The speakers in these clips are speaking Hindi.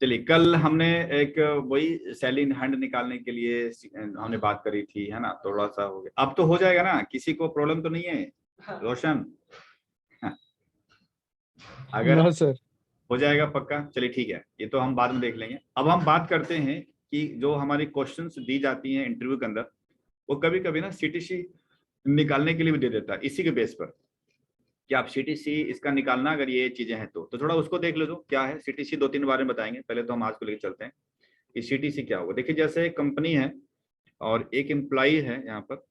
चलिए, कल हमने एक वही सैलरी इन हैंड निकालने के लिए हमने बात करी थी, है ना। थोड़ा सा हो गया, अब तो हो जाएगा ना, किसी को प्रॉब्लम तो नहीं है रोशन? हाँ, अगर नो सर। हो जाएगा पक्का, चलिए ठीक है, ये तो हम बाद में देख लेंगे। अब हम बात करते हैं कि जो हमारी क्वेश्चंस दी जाती हैं इंटरव्यू के अंदर, वो कभी कभी ना सीटीसी निकालने के लिए भी दे देता है, इसी के बेस पर कि आप सीटीसी इसका निकालना अगर ये चीजें हैं तो थोड़ा उसको देख लो। तो क्या है सीटीसी, दो तीन बारे में बताएंगे। पहले तो हम आज को लेकर चलते हैं कि सीटीसी क्या होगा। देखिए, जैसे एक कंपनी है और एक एम्प्लॉई है यहाँ पर,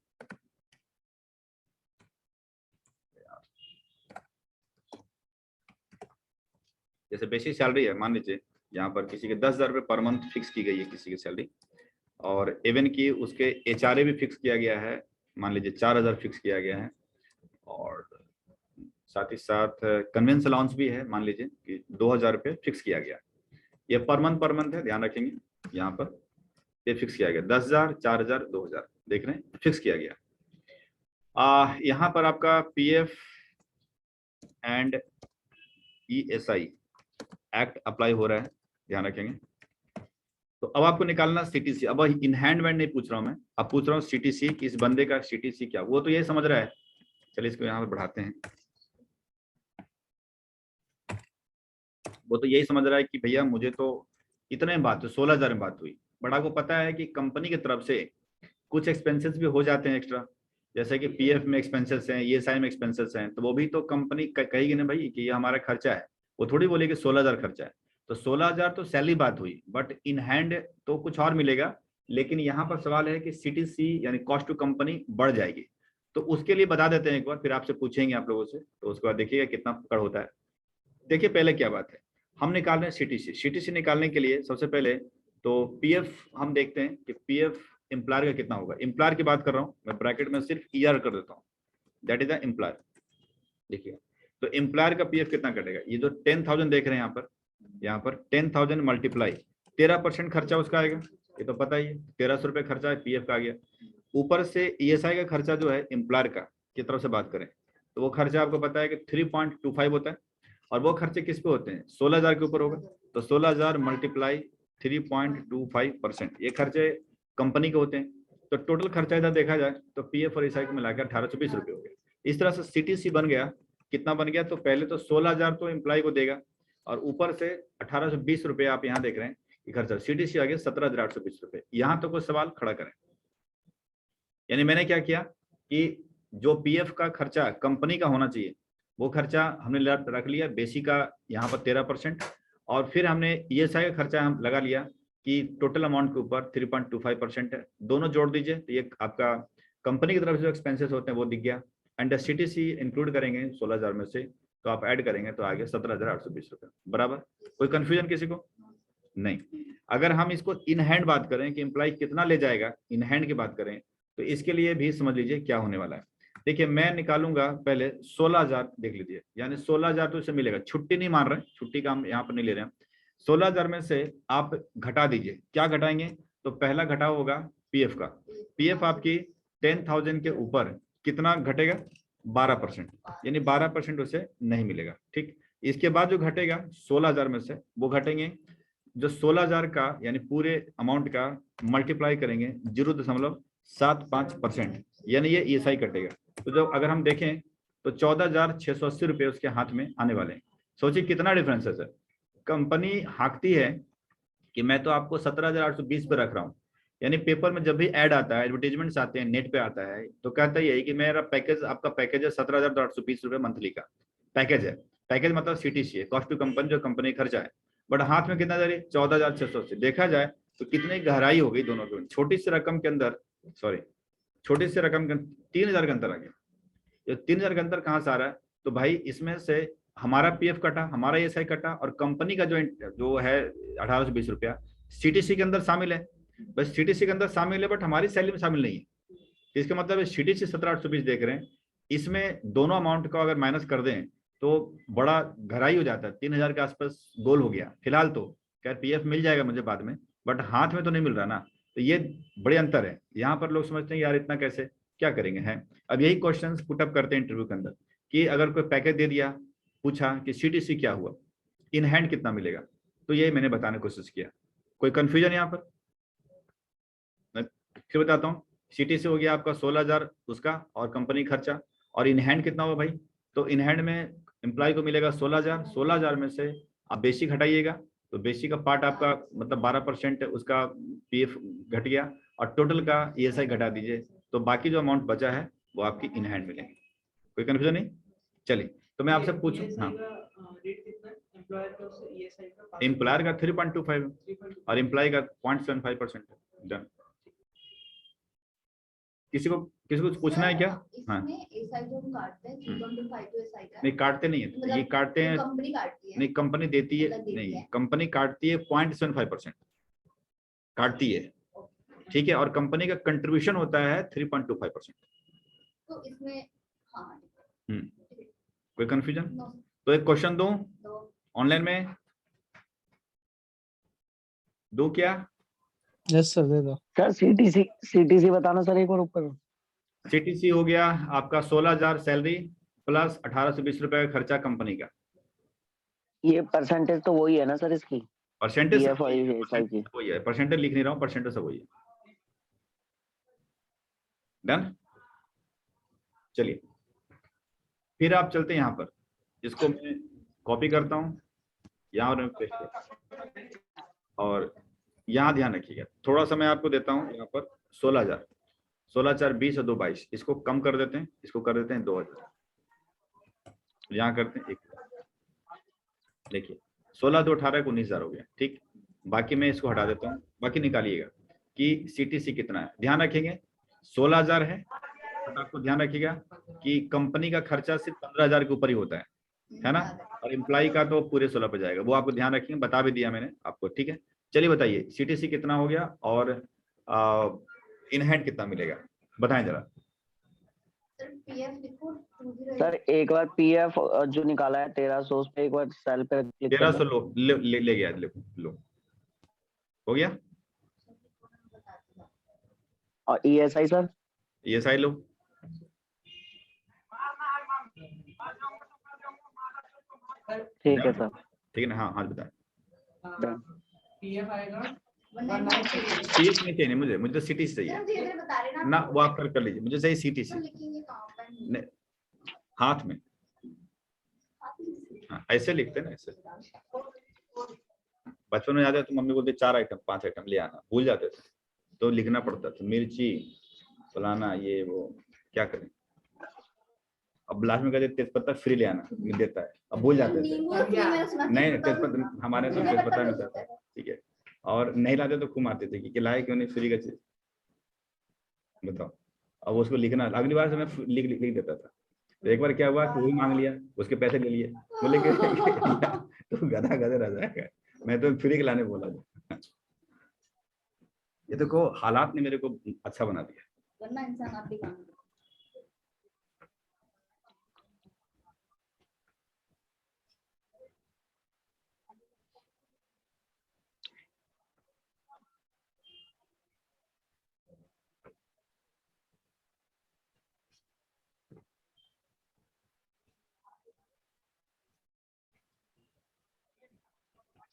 जैसे बेसिक सैलरी है, मान लीजिए यहाँ पर किसी के 10,000 रुपये पर मंथ फिक्स की गई है किसी की सैलरी, और इवन की उसके एचआरए भी फिक्स किया गया है, मान लीजिए 4,000 फिक्स किया गया है, और साथ ही साथ कन्वेंस अलाउंस भी है, मान लीजिए कि 2,000 रुपये फिक्स किया गया। ये पर मंथ है, ध्यान रखेंगे यहाँ पर ये फिक्स किया गया, 10,000, 4,000, 2,000 देख रहे हैं, फिक्स किया गया। यहाँ पर आपका PF and ESI act apply हो रहा है, ध्यान रखेंगे। तो अब आपको निकालना सीटीसी। अब इन हैंड वैंड नहीं पूछ रहा हूं मैं, अब पूछ रहा हूँ सीटीसी कि इस बंदे का सीटीसी क्या, वो तो ये समझ रहा है। चलिए इसको यहाँ पर बढ़ाते हैं। वो तो यही समझ रहा है कि भैया मुझे तो इतने में बात हुई, 16,000 में बात हुई, बट आपको पता है कि कंपनी की तरफ से कुछ एक्सपेंसेस भी हो जाते हैं एक्स्ट्रा, जैसे कि पीएफ में एक्सपेंसेस हैं, ईएसआई में एक्सपेंसेस हैं, तो वो भी तो कंपनी कहेगी ना भाई कि ये हमारा खर्चा है। वो थोड़ी बोलेगी 16,000 खर्चा है। तो 16,000 तो सैलरी बात हुई, बट इन हैंड तो कुछ और मिलेगा। लेकिन यहाँ पर सवाल है कि सीटीसी यानी कॉस्ट टू कंपनी बढ़ जाएगी, तो उसके लिए बता देते हैं एक बार, फिर आपसे पूछेंगे आप लोगों से, तो उसके बाद देखिएगा कितना पकड़ होता है। देखिए पहले क्या बात है, हम निकाल रहे हैं सीटीसी। सीटीसी निकालने के लिए सबसे पहले तो पीएफ हम देखते हैं कि पीएफ एम्प्लॉयर का कितना होगा। एम्प्लॉयर की बात कर रहा हूं मैं, ब्रैकेट में सिर्फ ईआर कर देता हूं, दैट इज द एम्प्लॉयर। देखिए, तो एम्प्लॉयर का पीएफ कितना कटेगा, ये जो 10,000 देख रहे हैं यहाँ पर 10,000 मल्टीप्लाई 13% खर्चा उसका आएगा, ये तो पता ही है, 1,300 रुपये खर्चा है पीएफ का आ गया। ऊपर से ईएसआई का खर्चा जो है एम्प्लॉयर का की तरफ से बात करें तो वो खर्चा आपको पता है कि 3.25 होता है, और वो खर्चे किस पे होते हैं, 16,000 के ऊपर होगा। तो 16,000 मल्टीप्लाई 3.25%, ये खर्चे कंपनी के होते हैं। तो टोटल खर्चा इधर देखा जाए तो पीएफ और ईएसआई को मिलाकर 1,820 रुपये हो गया। इस तरह से सीटीसी बन गया, कितना बन गया, तो पहले तो 16,000 तो एम्प्लॉय को देगा, और ऊपर से 1,820 रुपये आप यहाँ देख रहे हैं कि खर्चा, सीटीसी आ गया 17,820 रुपये। यहाँ तो कोई सवाल खड़ा करें, यानी मैंने क्या किया कि जो पीएफ का खर्चा कंपनी का होना चाहिए वो खर्चा हमने रख लिया, बेसिक का यहाँ पर 13%, और फिर हमने ईएसआई का खर्चा हम लगा लिया कि टोटल अमाउंट के ऊपर 3.25% है, दोनों जोड़ दीजिए तो ये आपका कंपनी की तरफ से जो एक्सपेंसेस होते हैं वो दिख गया, एंड सीटीसी इंक्लूड करेंगे 16,000 में से, तो आप ऐड करेंगे तो आ गया 17,820 रुपये। बराबर, कोई कंफ्यूजन किसी को नहीं। अगर हम इसको इन हैंड बात करें कि एम्प्लॉय कितना ले जाएगा, इन हैंड की बात करें, तो इसके लिए भी समझ लीजिए क्या होने वाला है। देखिए, मैं निकालूंगा पहले 16,000, देख लीजिए, यानी 16,000 तो इसे मिलेगा, छुट्टी नहीं मान रहे, छुट्टी का हम यहाँ पर नहीं ले रहे हैं। 16,000 में से आप घटा दीजिए, क्या घटाएंगे, तो पहला घटाव होगा पीएफ का। पीएफ आपकी 10,000 के ऊपर कितना घटेगा, 12%, यानी 12% उसे नहीं मिलेगा। ठीक, इसके बाद जो घटेगा 16,000 में से, वो घटेंगे जो 16,000 का यानी पूरे अमाउंट का मल्टीप्लाई करेंगे 0.75%, यानी ये ईएसआई कटेगा। तो जब अगर हम देखें तो 14,680 रुपये उसके हाथ में आने वाले हैं। सोचिए कितना डिफरेंस है सर। कंपनी हाँकती है कि मैं तो आपको 17,820 पे रख रहा हूँ, यानी पेपर में जब भी ऐड आता है, एडवर्टीजमेंट्स आते हैं, नेट पे आता है, तो कहता ही है कि मेरा पैकेज, आपका पैकेज है 17,820 रुपये मंथली का पैकेज है। पैकेज मतलब सीटीसी है, कॉस्ट टू कंपनी, जो कंपनी खर्चा है, बट हाथ में कितना जा रही है, 14,680। देखा जाए तो कितनी गहराई हो गई दोनों की, छोटी सी रकम के अंदर, सॉरी छोटी सी रकम के 3,000 का अंतर आ गया। ये 3,000 का अंतर कहाँ से आ रहा है, तो भाई इसमें से हमारा पीएफ कटा, हमारा ईएसआई कटा, और कंपनी का जो है 1,820 रुपया सीटीसी के अंदर शामिल है। बस सीटीसी के अंदर शामिल है, बट हमारी सैलरी में शामिल नहीं है। इसका मतलब सीटीसी 17,820 देख रहे हैं, इसमें दोनों अमाउंट को अगर माइनस कर दें तो बड़ा गहराई हो जाता है, 3,000 के आसपास गोल हो गया। फिलहाल तो खैर पीएफ मिल जाएगा मुझे बाद में, बट हाथ में तो नहीं मिल रहा ना। तो ये बड़े अंतर है। यहाँ पर लोग समझते हैं यार इतना कैसे, क्या करेंगे हैं। अब यही क्वेश्चन पुटअप करते हैं इंटरव्यू के अंदर कि अगर कोई पैकेज दे दिया, पूछा कि सीटीसी क्या हुआ, इन हैंड कितना मिलेगा, तो ये मैंने बताने की कोशिश किया। कोई कंफ्यूजन यहाँ पर? मैं फिर बताता हूँ। सीटीसी हो गया आपका 16,000 उसका और कंपनी खर्चा, और इन हैंड कितना हुआ भाई? तो इन हैंड में एम्प्लॉय को मिलेगा 16,000। 16,000 में से आप बेसिक हटाइएगा, तो बेसिक का पार्ट आपका मतलब 12% उसका पीएफ घट गया, और टोटल का ईएसआई घटा दीजिए, तो बाकी जो अमाउंट बचा है वो आपकी इन हैंड मिलेंगे। कोई कंफ्यूजन नहीं? चलिए, तो मैं आपसे पूछूं। हाँ, एम्प्लॉयर का 3.25 और एम्प्लॉय का 0.75% है। डन। किसी को कुछ पूछना है क्या? हाँ, नहीं काटते नहीं है, ये काटते हैं, नहीं कंपनी देती है, नहीं कंपनी काटती है 0.75% काटती है, ठीक है, और कंपनी का कंट्रीब्यूशन होता है 3.25%। तो इसमें हाँ, कोई कंफ्यूजन? तो एक क्वेश्चन दूं ऑनलाइन में, दो क्या? यस सर, दे दो सर। सीटीसी बताना सर एक बार ऊपर। सीटीसी हो गया आपका 16,000 सैलरी प्लस 1,820 रुपए का खर्चा कंपनी का। ये परसेंटेज तो वही है ना सर इसकी? परसेंटेज पीएफ और ईएसआई की वही है, परसेंटेज लिख नहीं रहा हूँ, परसेंटेज सब वही है। डन। चलिए फिर आप चलते हैं यहाँ पर, इसको मैं कॉपी करता हूँ यहाँ और पेस्ट करता हूँ, और यहाँ ध्यान रखिएगा, थोड़ा सा मैं आपको देता हूँ यहाँ पर 16,000, 16,4 20 और 2 22, इसको कम कर देते हैं, इसको कर देते हैं 2,000, यहाँ करते हैं 1,000। देखिए 16 2 18 को 19,000 हो गया, ठीक। बाकी मैं इसको हटा देता हूँ, बाकी निकालिएगा कि सीटीसी कितना है। ध्यान रखेंगे 16,000 है, बट आपको ध्यान रखिएगा कि कंपनी का खर्चा सिर्फ 15,000 के ऊपर ही होता है ना, और एम्प्लॉय का तो पूरे 16 पे जाएगा, वो आपको ध्यान रखेंगे, बता भी दिया मैंने आपको, ठीक है। चलिए बताइए सीटीसी कितना हो गया और इन हैंड कितना मिलेगा, बताएं जरा। सर। एक बार पीएफ जो निकाला है 1300, उस पे एक बार सेल पे क्लिक कर 1300 लो, ले गया, लो हो गया। और ईएसआई सर? ईएसआई लो, ठीक है सर, ठीक है ना। हाँ हाँ बताए। पीएफ आएगा, पीएफ नहीं चाहिए मुझे तो सीटीसी चाहिए ना, वो आप कर लीजिए, मुझे चाहिए सीटीसी हाथ में। हाँ, ऐसे लिखते ना, ऐसे। बचपन में याद है तो मम्मी बोलते 4 आइटम 5 आइटम ले आना, भूल जाते थे तो लिखना पड़ता था, मिर्ची फलाना ये वो, क्या करें। अब लास्ट में कहते तेजपत्ता फ्री ले आना, मिल देता है, अब भूल जाते थे। नहीं तेजपत्ता हमारे तो तेजपत्ता मिलता था, ठीक है, और नहीं लाते तो खूब मारते थे कि लाए क्यों नहीं फ्री का चीज, बताओ। अब उसको लिखना, अगली बार से मैं लिख देता था। तो एक बार क्या हुआ कि वही मांग लिया, उसके पैसे ले लिए, बोले कि तो गधा गधा रह जाएगा, मैं तो फ्री के लाने बोला था। ये देखो हालात ने मेरे को अच्छा बना दिया। वरना इंसान आप भी काम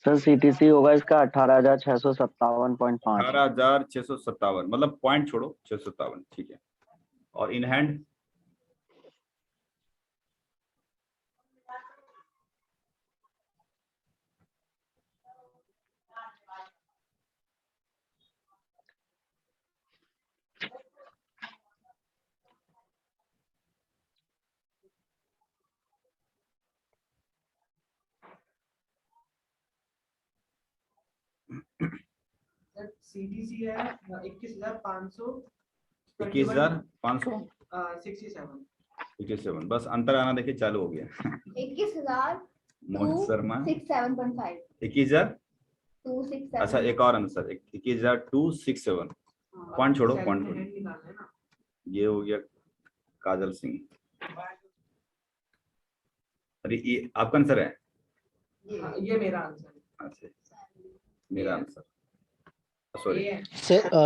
सर सीटीसी होगा इसका 18,657.5। 18,657 मतलब पॉइंट छोड़ो 657, ठीक है। और इन हैंड सीटीसी है 21,500, 21,500 67, बस अंतर आना देखिए चालू हो गया। 21,000 मोहित शर्मा 67.5 21,000। 267। अच्छा एक और आंसर 21,267, पॉइंट छोड़ो, पॉइंट छोड़ो। ये हो गया काजल सिंह। अरे ये आपका आंसर है? ये मेरा आंसर है। अच्छा मेरा आंसर, सॉरी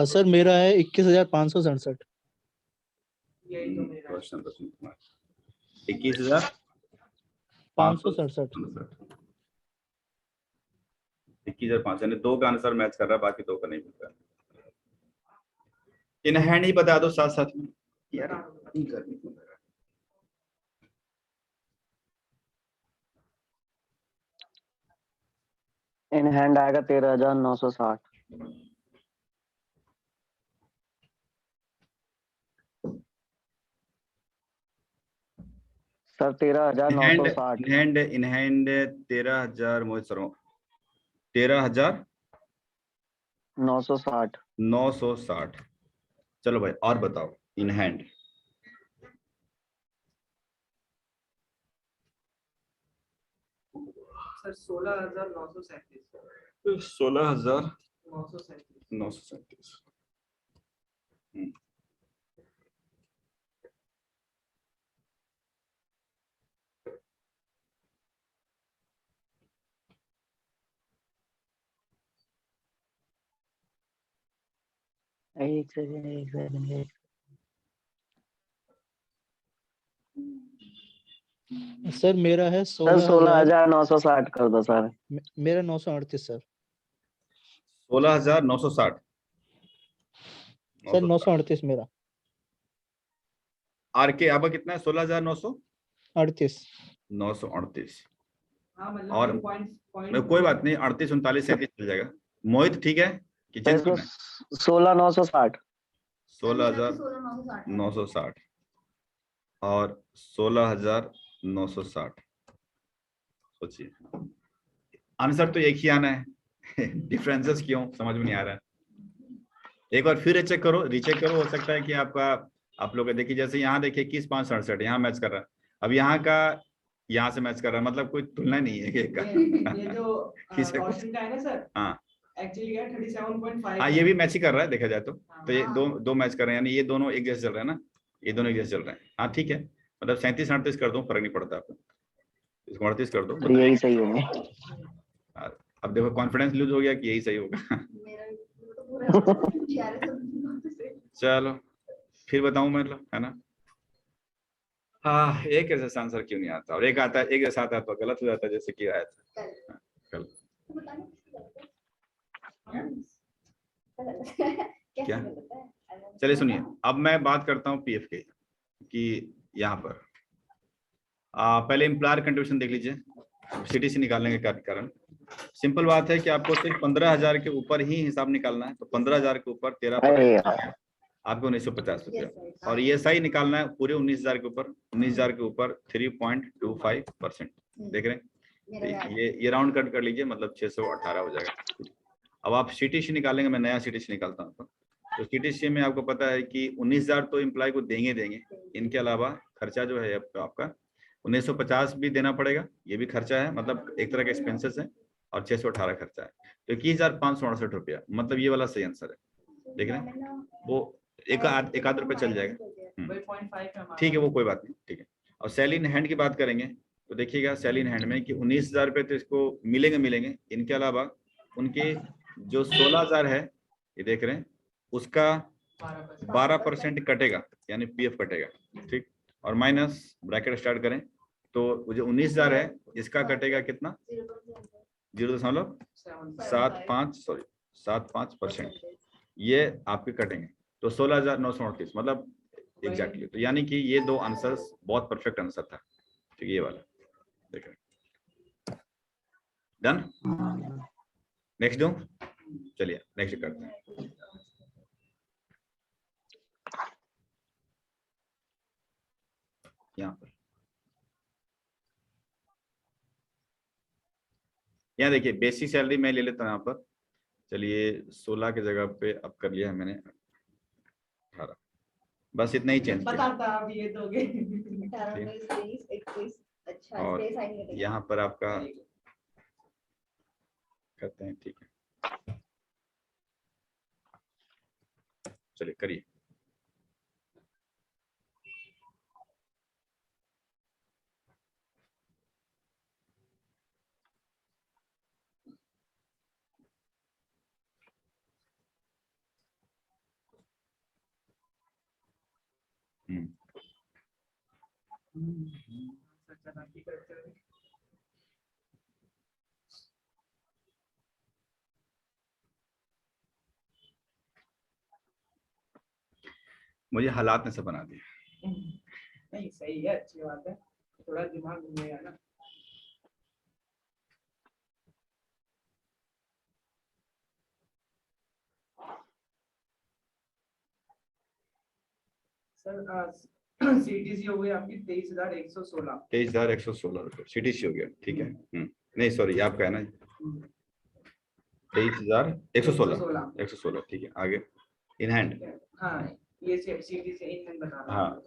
सर मेरा है 21,567। यही तो मेरा 21,567। 21,500 यानी 2 का आंसर मैच कर रहा है, बाकी 2 का नहीं मिल रहा। इन हैंड ही बता दो साथ साथ में यार, नहीं करनी क्यों लगा? इन हैंड आएगा 13,960। Sir 13,960। In hand 13,000 Mohit Sharma 13,960। 960। चलो भाई और बताओ इन हैंड। सर 16,937 16,937। एक सेकंड। सर मेरा है सर 16,960 कर दो सर। मेरा 938 सर। 16,960 सर 938 मेरा। आर के आपका कितना है? 16,938। 38। हाँ मतलब और कोई बात नहीं, 38 39 37 चल जाएगा। मोहित ठीक है कि चेंज करना है? 16,960। 16,960 और 16,960। सोचिए आंसर तो एक ही आना है। डिफरेंसेस क्यों समझ में नहीं आ रहा है। एक बार फिर रीचेक करो, हो सकता है कि आपका आप लोग देखिए, जैसे यहाँ देखिए 21,567 यहाँ मैच कर रहा है, अब यहाँ का यहाँ से मैच कर रहा है, मतलब कोई तुलना नहीं है एक का। ये जो रोशन का है ना सर, हाँ एक्चुअली क्या 37.5। हाँ ये भी मैच ही कर रहा है देखा जाए तो ये दो मैच कर रहे हैं, यानी ये दोनों एक जैसे चल रहे हैं ना, ये दोनों एक जैसे चल रहे हैं। हाँ ठीक है, मतलब 37 38 कर दो, फर्क नहीं पड़ता आपको, इसको 38 कर दो। तो यही सही होंगे। अब देखो कॉन्फिडेंस लूज हो गया कि यही सही होगा। चलो फिर बताऊं मतलब, है ना। हाँ एक जैसा आंसर क्यों नहीं आता, और एक आता है एक जैसा आता है तो गलत हो जाता है, जैसे कि आया था कल। क्या? चलिए सुनिए, अब मैं बात करता हूँ पीएफ के कि यहाँ पर पहले एम्प्लॉयर कंट्रीब्यूशन देख लीजिए, सीटीसी निकालने के कारण सिंपल बात है कि आपको सिर्फ 15,000 के ऊपर ही हिसाब निकालना है। तो 15,000 के ऊपर 13 आपको 1950 रुपया, और ये सही निकालना है पूरे 19,000 के ऊपर, 19,000 के ऊपर 3.25%। देख रहे हैं, तो ये राउंड कट कर लीजिए, मतलब 618 हो जाएगा। अब आप सीटीसी निकालेंगे, मैं नया सीटीसी निकालता हूँ। तो सीटीसी में आपको पता है कि 19,000 तो एम्प्लॉय को देंगे, इनके अलावा खर्चा जो है आपका 1950 भी देना पड़ेगा, ये भी खर्चा है, मतलब एक तरह का एक्सपेंसेस है, और 618 खर्चा है, तो 21,568 रुपया, मतलब ये वाला सही आंसर है। देख रहे हैं, वो एक आध रुपये चल जाएगा, ठीक है, वो कोई बात नहीं, ठीक है। और सेल इन हैंड की बात करेंगे तो देखिएगा सेल इन हैंड में कि 19,000 रुपये तो इसको मिलेंगे, इनके अलावा उनके जो 16,000 है, ये देख रहे हैं, उसका 12% कटेगा, यानी पीएफ कटेगा, ठीक। और माइनस ब्रैकेट स्टार्ट करें तो जो 19,000 है इसका कटेगा कितना, 0.75% ये आपके कटेंगे, तो 16,938 मतलब एग्जैक्टली। तो यानी कि ये दो आंसर्स बहुत परफेक्ट आंसर था, ठीक, ये वाला देख रहे। डन, नेक्स्ट दूं, चलिए नेक्स्ट करते हैं। यहाँ पर यहाँ देखिए बेसिक सैलरी मैं ले लेता हूँ यहाँ पर, चलिए 16 की जगह पे अब कर लिया है मैंने 18, बस इतना ही चेंज किया। और यहाँ पर आपका करते हैं, ठीक है, चलिए करिए। मुझे हालात ने सब बना दिया। नहीं सही है, अच्छी बात है, थोड़ा दिमाग घूमेगा ना। सर सीटीसी हो गई आपकी 23,116। 23,116 रुपये CTC हो गया, ठीक है। नहीं सॉरी, आपका है ना 23,116, ठीक है। आगे इन हैंड। हाँ ये सीटीसी इन हैंड बता रहा हाँ, हूँ।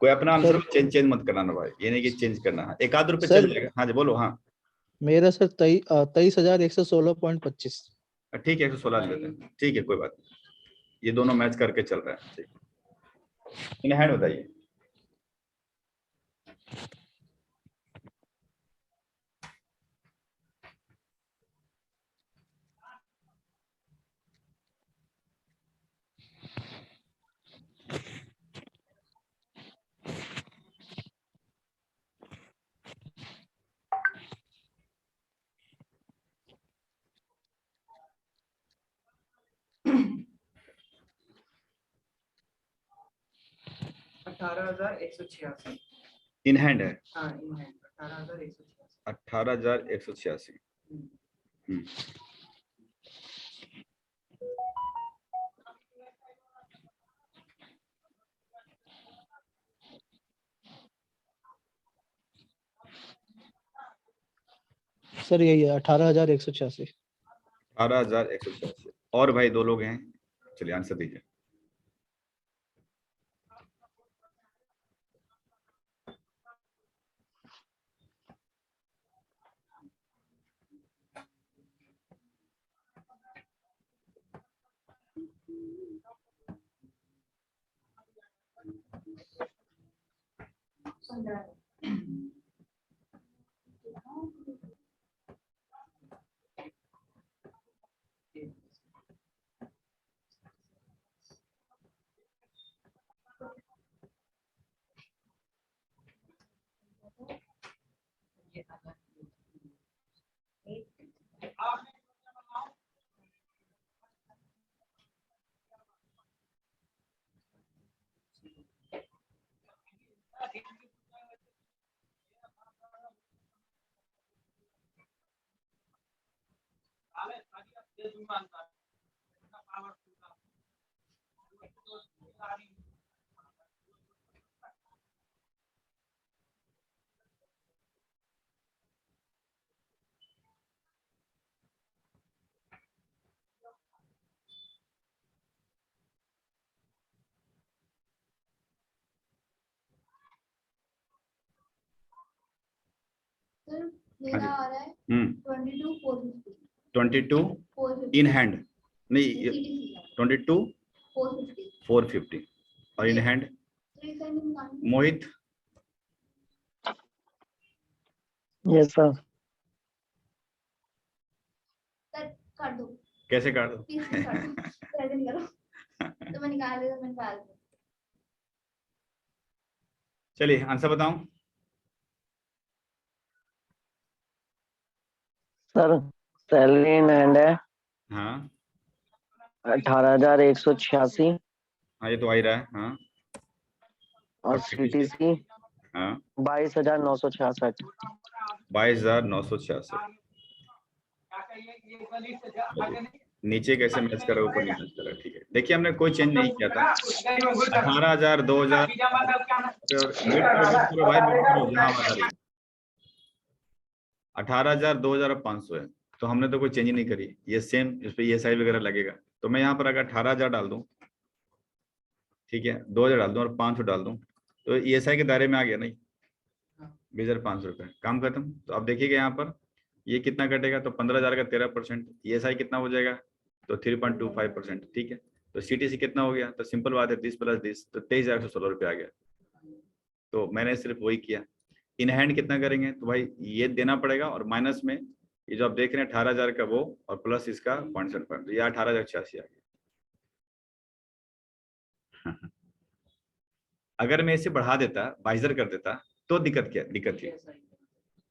कोई अपना आंसर सर- चेंज मत करना ना भाई, ये नहीं कि चेंज करना है, एक आध रुपये सर- चल जाएगा। हाँ जी बोलो। हाँ मेरा सर 23,116.25। ठीक है, 116 ले लेते हैं, ठीक है कोई बात नहीं, ये दोनों मैच करके चल रहे हैं, ठीक। इन हैंड बताइए। $18,186। इन हैंड है हाँ इन हैंड 18,186। 18,186। सर यही है 18,186। 18,186। और भाई दो लोग हैं, चलिए आंसर दीजिए। सर मेरा आ रहा है 22,450। 22 इन हैंड नहीं, CTC 22 450। 450 और in hand. Mohit yes sir. Sir कर दो, कैसे काट दो? प्लीज कर दो, ऐसे नहीं करो। तो मैं निकाल देता, मैं निकाल दूँ। चलिए आंसर बताऊं। सर सैलरी इन हैंड है हाँ 18,186 हाँ, ये तो आ ही रहा है। हाँ और सीटीसी हाँ 22,966। 22,966। नीचे कैसे मैच करा, ऊपर नहीं मैच करा, ठीक है। देखिए हमने कोई चेंज नहीं किया था। 18,000 2,000 भाई 18,000 2,000 और 500 है, तो हमने तो कोई चेंज नहीं करी, ये सेम इस पे ESI वगैरह लगेगा। तो मैं यहाँ पर अगर 18,000 डाल दूं, ठीक है, 2,000 डाल दूं और 500 डाल दूं, तो ESI के दायरे में आ गया नहीं, 20,500 रुपये, काम खत्म। तो अब देखिएगा यहाँ पर ये कितना कटेगा, तो 15,000 का 13%, ESI कितना हो जाएगा, तो 3.25%, ठीक है। तो CTC कितना हो गया, तो सिंपल बात है 30 + 30, तो 23,116 रुपये आ गया। तो मैंने सिर्फ वही किया। इन हैंड कितना करेंगे, तो भाई ये देना पड़ेगा और माइनस में ये जो आप देख रहे हैं 18,000 का वो, और प्लस इसका 0.75, तो ये 18,086 आ गया। अगर मैं इसे बढ़ा देता, बाइजर कर देता, तो दिक्कत थी,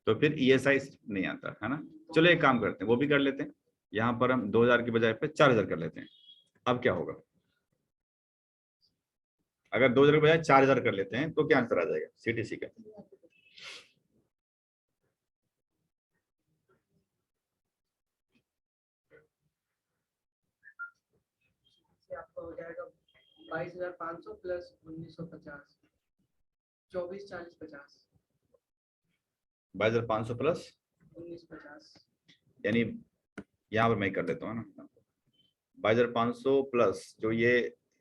तो फिर ESI नहीं आता है ना। चलो एक काम करते हैं, वो भी कर लेते हैं। यहाँ पर हम 2,000 की बजाय पे 4,000 कर लेते हैं। अब क्या होगा, अगर 2000 के बजाय 4000 कर लेते हैं तो क्या आंसर आ जाएगा सीटीसी का? से आपका हो जाएगा 22,500 प्लस 1950, 24, 40, 50, 22,500 प्लस 1950। यानी यहाँ पर मैं कर देता हूँ ना 22,500 प्लस जो ये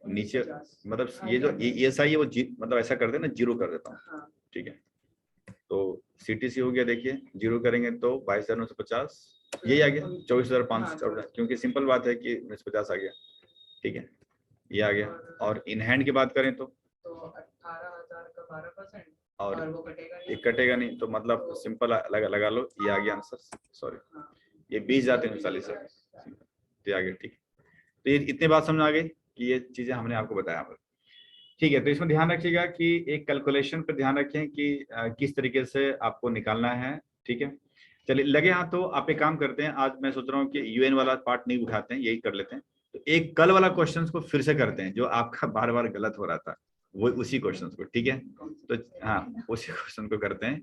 नीचे 1950। मतलब ये जो ESI है वो मतलब ऐसा कर देना, जीरो कर देता हूँ। हाँ, ठीक है, तो सीटीसी हो गया, देखिए जीरो करेंगे तो 22,950 यही आ गया 24,500, क्योंकि सिंपल बात है कि 1950 आ गया। ठीक है, ये आ गया। और इन हैंड की बात करें तो 18,000 का 12% और वो कटेगा ये कटेगा नहीं, तो मतलब सिंपल लगा लो, ये आ गया आंसर। सॉरी, ये 20,340 है, ये आ गया। ठीक, तो ये इतनी बात समझ आ गई कि ये चीजें हमने आपको बताया। ठीक है, तो इसमें ध्यान रखिएगा कि एक कैलकुलेशन पर ध्यान रखें कि किस तरीके से आपको निकालना है। ठीक है, चलिए लगे हाँ तो आप एक काम करते हैं, आज मैं सोच रहा हूँ कि यूएन वाला पार्ट नहीं उठाते हैं, यही कर लेते हैं। तो एक कल वाला क्वेश्चन को फिर से करते हैं जो आपका बार बार गलत हो रहा था, वो उसी क्वेश्चन को। ठीक है, तो हाँ उसी क्वेश्चन को करते हैं,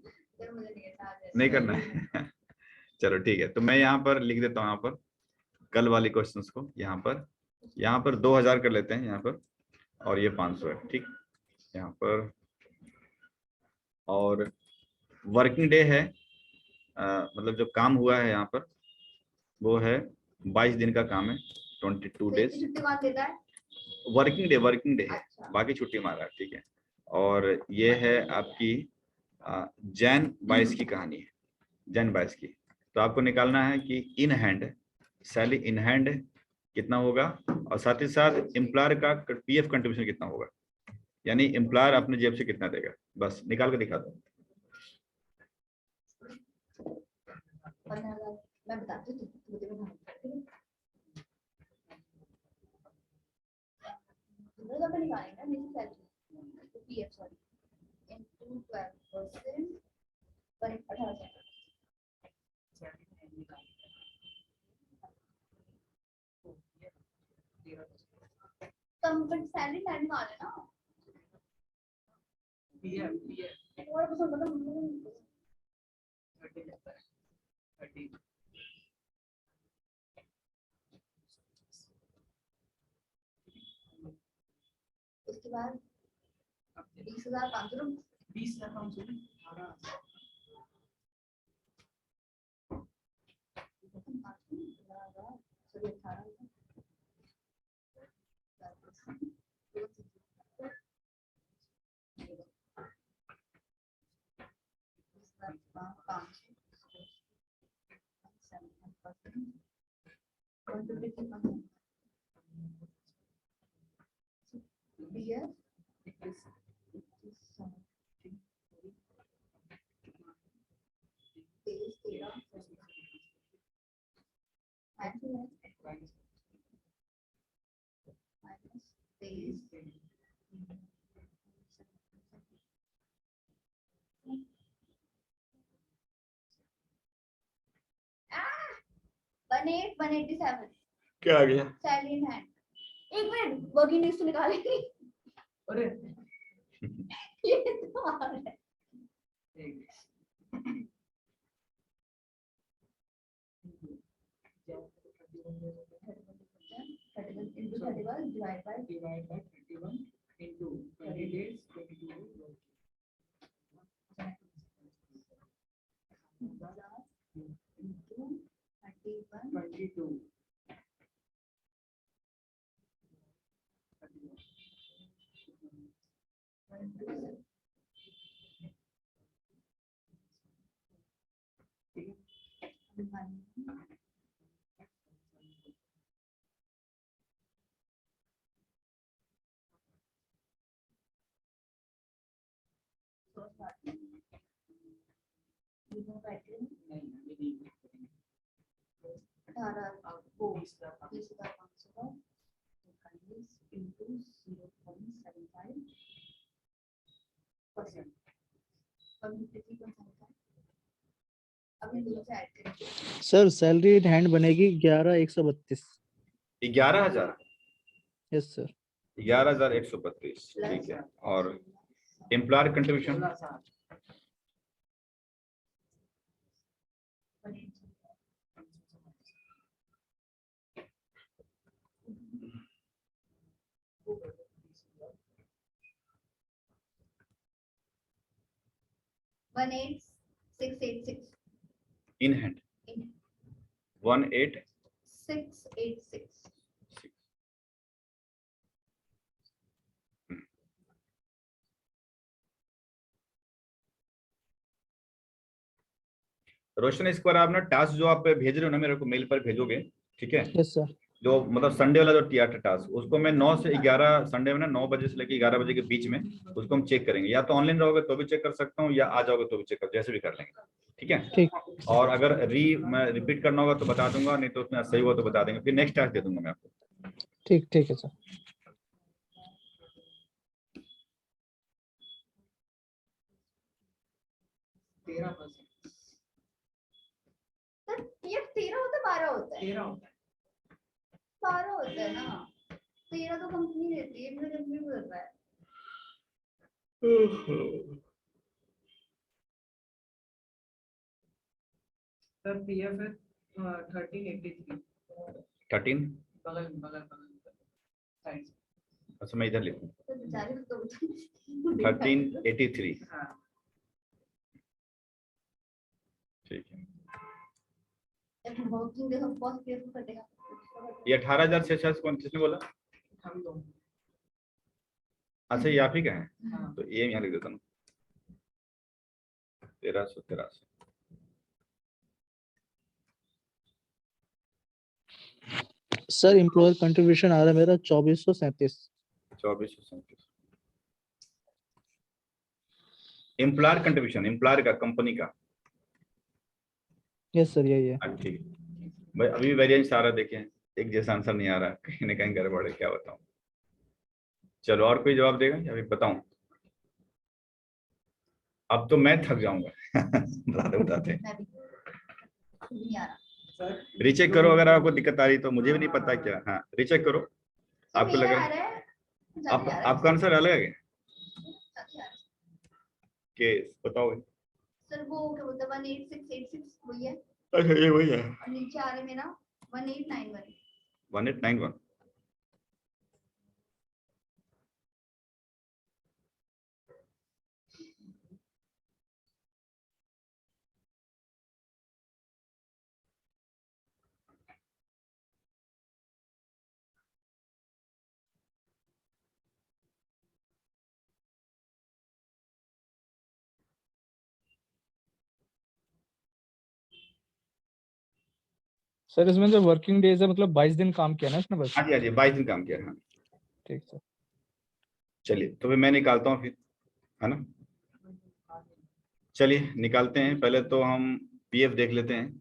नहीं करना है चलो ठीक है, तो मैं यहाँ पर लिख देता हूँ, यहाँ पर कल वाली क्वेश्चन को यहाँ पर 2000 कर लेते हैं यहाँ पर, और ये 500 है। ठीक, यहाँ पर और वर्किंग डे है, मतलब जो काम हुआ है यहाँ पर वो है 22 दिन का काम है, 22 डेज। वर्किंग डे है, बाकी छुट्टी मारा है। ठीक है, और ये है आपकी जैन 22 की कहानी है, जैन 22 की। तो आपको निकालना है कि in hand salary in hand कितना होगा, और साथ ही साथ एम्प्लॉयर का पीएफ कंट्रीब्यूशन कितना होगा, यानी एम्प्लॉयर अपने जेब से कितना देगा, बस निकाल के दिखा दो। मैं बताती हूँ, निकालेंगे पीएफ सॉरी इनटू 12% पर 18,000 कम पर सैलरी टाइम निकाल लेना और पसंद मतलब 30 उसके बाद 20,500 20,500 क्या आ गया? Salary in hand. एक मिनट, वर्किंग डेज तो निकालेंगे। अरे ये तो आ रहा है। into 31 divide by 31 into 20 days 22 days into 31 22 sir salary in hand बनेगी 11,132। 11,000? Yes sir. 11,132, ठीक है। और एम्प्लॉयर कंट्रीब्यूशन 18,686 इन हैंड 18,686। 686 रोशन, इस पर आप ना टास्क जो आप भेज रहे हो ना मेरे को मेल पर भेजोगे, ठीक है। Yes sir. जो मतलब संडे वाला जो टीआर टास्क, उसको मैं 9 से 11 संडे में ना 9 बजे से लेकर 11 बजे के बीच में उसको हम चेक करेंगे। या तो ऑनलाइन रहोगे तो भी चेक कर सकता हूँ, या आ जाओगे तो भी चेक कर, जैसे भी कर लेंगे, ठीक है। ठीक। और अगर मैं रिपीट करना होगा तो बता दूंगा, नहीं तो उसमें सही हुआ तो बता देंगे, फिर नेक्स्ट टास्क दे दूंगा मैं आपको। ठीक है सर। सर ये 13 होता है 12 होता है? 13 होता है। 12 होता है ना, 13 तो कंपनी देती है, मेरे कंपनी को देता है। सर पीएफ है 1383। 13, बगल बगल साइड। अच्छा मैं इधर लिखूं, तो बेचारे तो 1383, हाँ ठीक है। वर्किंग डेज ऑफ कॉस्ट पे कटेगा। ये 18,600 कौन किसने बोला? हम लोग। अच्छा ये आप ही का है, हाँ तो ये यहाँ लिख देता हूँ 1383। सर एम्प्लॉयर कंट्रीब्यूशन आ रहा है मेरा 2437। 2437 एम्प्लॉयर कंट्रीब्यूशन, एम्प्लॉयर का, कंपनी का। यस सर यही है। हाँ, ठीक है भाई। अभी वेरिएंस आ रहा है, देखें एक जैसा आंसर नहीं आ रहा, कहीं ना कहीं गड़बड़ है, क्या बताऊं। चलो और कोई जवाब देगा या फिर बताऊं? अब तो मैं थक जाऊंगा बताते बताते। मैं भी नहीं आ रहा सर। रीचेक करो, अगर आपको दिक्कत आ रही तो, मुझे भी नहीं पता क्या। हाँ रीचेक करो, सर, आपको मेरा लगा आ रहा है ज्यादा आ रहा है। आपका आंसर अलग है ज्यादा आ रहा है। कि बताओ। सर वो क्या बोलते हैं 18686 वही है, अच्छा ये वही है, और नीचे आ रहा है मेरा 1891। 1891। सर इसमें जो वर्किंग डेज है मतलब 22 दिन काम किया ना इसने बस। हाँ जी हाँ जी, 22 दिन काम किया। हाँ ठीक सर। चलिए, तो फिर मैं निकालता हूँ फिर, है ना। चलिए निकालते हैं। पहले तो हम पीएफ देख लेते हैं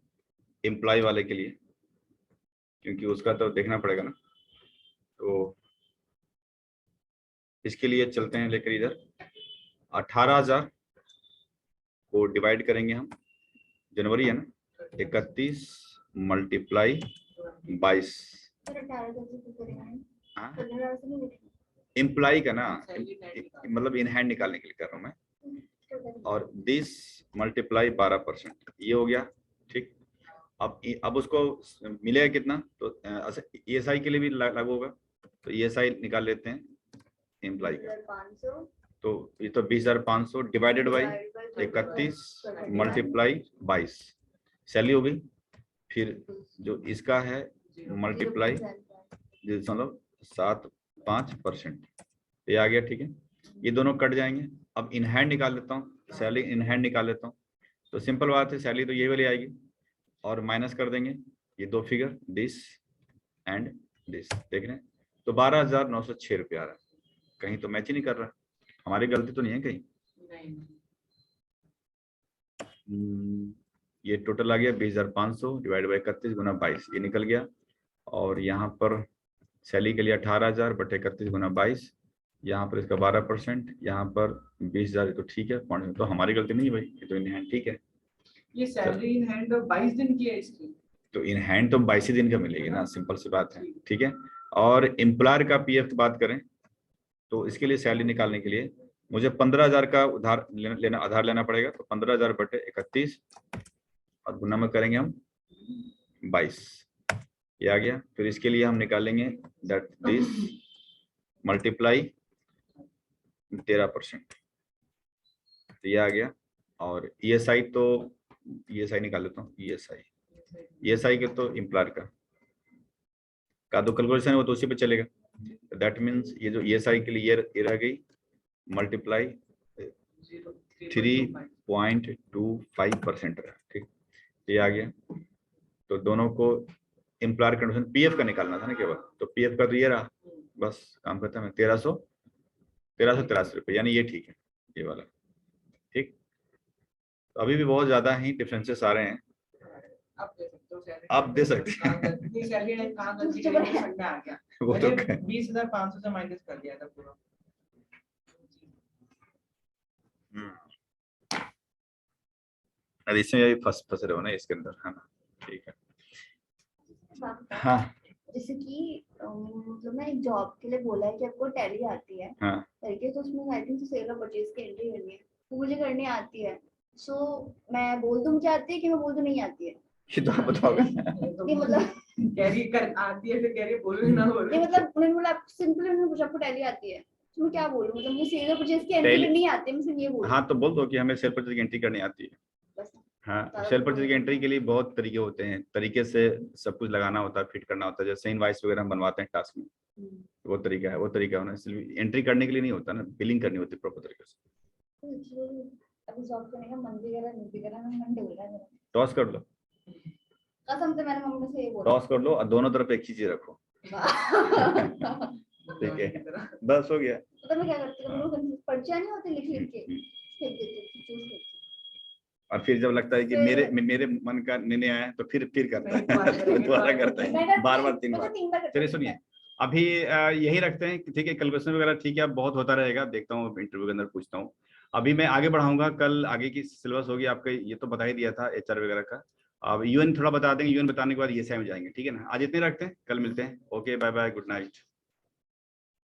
एम्प्लॉय वाले के लिए, क्योंकि उसका तो देखना पड़ेगा ना। तो इसके लिए चलते हैं लेकर इधर 18,000 को डिवाइड करेंगे हम, जनवरी है ना, 31 मल्टीप्लाई 22। सर 18 कैसे करेंगे? हाँ 15 से नहीं लिखना। एम्प्लॉय का ना, मतलब इन हैंड निकालने के लिए कर रहा हूँ मैं। और 20 मल्टीप्लाई 12%, ये हो गया, ठीक। अब उसको मिलेगा कितना, तो ईएसआई के लिए भी लागू होगा, तो ईएसआई निकाल लेते हैं एम्प्लॉय का। 500 तो ये तो 20,500 डिवाइडेड बाई 31 मल्टीप्लाई 22, सैलरी हो गई। फिर जो इसका है मल्टीप्लाई 0.75%, ये आ गया, ठीक है। ये दोनों कट जाएंगे। अब इन हैंड निकाल लेता हूँ, सैलरी इन हैंड निकाल लेता हूँ। तो सिंपल बात है, सैलरी तो ये वाली आएगी, और माइनस कर देंगे ये दो फिगर, दिस एंड दिस, देख रहे हैं। तो 12,906 रुपया आ रहा है। कहीं तो मैच ही नहीं कर रहा, हमारी गलती तो नहीं है कहीं। ये टोटल आ गया 20,500 डिवाइड बाई 31 गुना 22, ये निकल गया। और यहाँ पर सैलरी के लिए 18,000 बटे 31 गुना 22, यहाँ पर इसका 12%, यहाँ पर 20,000, तो ठीक है। तो हमारी गलती नहीं है भाई, ये तो इन हैंड ठीक है। ये सैलरी इन हैंड 22 दिन की है इसकी, तो इन हैंड तो 22 दिन का मिलेगी ना, सिंपल सी बात है, ठीक है। और एम्प्लॉयर का पीएफ की बात करें तो इसके लिए सैलरी निकालने के लिए मुझे 15,000 का उधार आधार लेना पड़ेगा। तो 15,000 बटे 31 और गुना में करेंगे हम 22, ये आ गया। फिर इसके लिए हम निकालेंगे दैट दिस मल्टीप्लाई 13%, तो ये आ गया। और ESI तो ESI निकाल लेता हूँ। ESI के तो एम्प्लॉयर का तो कैलकुलेशन है, वो तो उसी पे चलेगा। दैट मीन्स ये जो ESI के लिए ये रह गई मल्टीप्लाई 3.25% रहा, ठीक, ये आ गया। तो दोनों को एम्प्लॉयर कंट्रीब्यूशन PF का निकालना था ना केवल, तो PF का तो ये रहा, बस काम खत्म है। 1383 रुपये, यानी ये ठीक है, ये वाला ठीक। तो अभी भी बहुत ज्यादा ही डिफरेंसेस आ रहे हैं, आप दे सकते हैं। वो तो 20,500 से माइनस कर दिया था पूरा। अरे इसमें फंसे रहो ना इसके अंदर, है ना, ठीक है। हाँ जैसे कि मतलब मैं एक जॉब के लिए बोला है कि आपको टैली आती है हाँ करके, तो उसमें आई थिंक सेल और परचेज की एंट्री करनी है, वो मुझे करनी आती है। सो मैं बोल दूं मुझे आती है कि मैं बोल दूं नहीं आती है? ये तो आप बताओगे। नहीं मतलब कैरी कर आती है, फिर कैरी बोलूं ना बोलूं। नहीं मतलब उन्होंने बोला सिंपली उन्होंने पूछा आपको टैली आती है, तो मैं क्या बोलूं? मतलब मुझे सेल और परचेज की एंट्री Tally- करनी आती है, मैं सिर्फ ये बोलूं हाँ तो बोल दो कि हमें सेल परचेज की एंट्री करनी आती है। बस। हाँ, सेल परचेज की एंट्री के लिए बहुत तरीके होते हैं, तरीके से सब कुछ लगाना होता है, फिट करना होता है। जैसे इनवॉइस वगैरह हम बनवाते हैं टास्क में, वो तरीका है, वो तरीका होना। इसलिए एंट्री करने के लिए नहीं होता ना, बिलिंग करनी होती है प्रॉपर तरीके से। अभी जॉब करने का मन भी करा नहीं भी करा, मैं मन डोल रहा है। टॉस कर लो, कसम से मैंने मम्मी से ये बोला। टॉस कर लो और दोनों तरफ एक ही चीज रखो, ठीक है, बस हो गया। तो मैं क्या करती हूँ, पर्चियां नहीं होती लिख लिख के फेंक देती हूँ, चूज करती और फिर जब लगता है कि मेरे मन का निर्णय आया तो फिर करता है, दोबारा करता है, बार 3 बार। चलिए सुनिए, अभी यही रखते हैं, ठीक है। कैलकुलेशन वगैरह ठीक है, अब बहुत होता रहेगा, देखता हूँ इंटरव्यू के अंदर पूछता हूँ। अभी मैं आगे बढ़ाऊंगा, कल आगे की सिलेबस होगी आपका, ये तो बता ही दिया था HR वगैरह का। अब UN थोड़ा बता देंगे, UN बताने के बाद ESI में जाएंगे, ठीक है ना। आज इतने रखते हैं, कल मिलते हैं। Okay, bye bye, good night.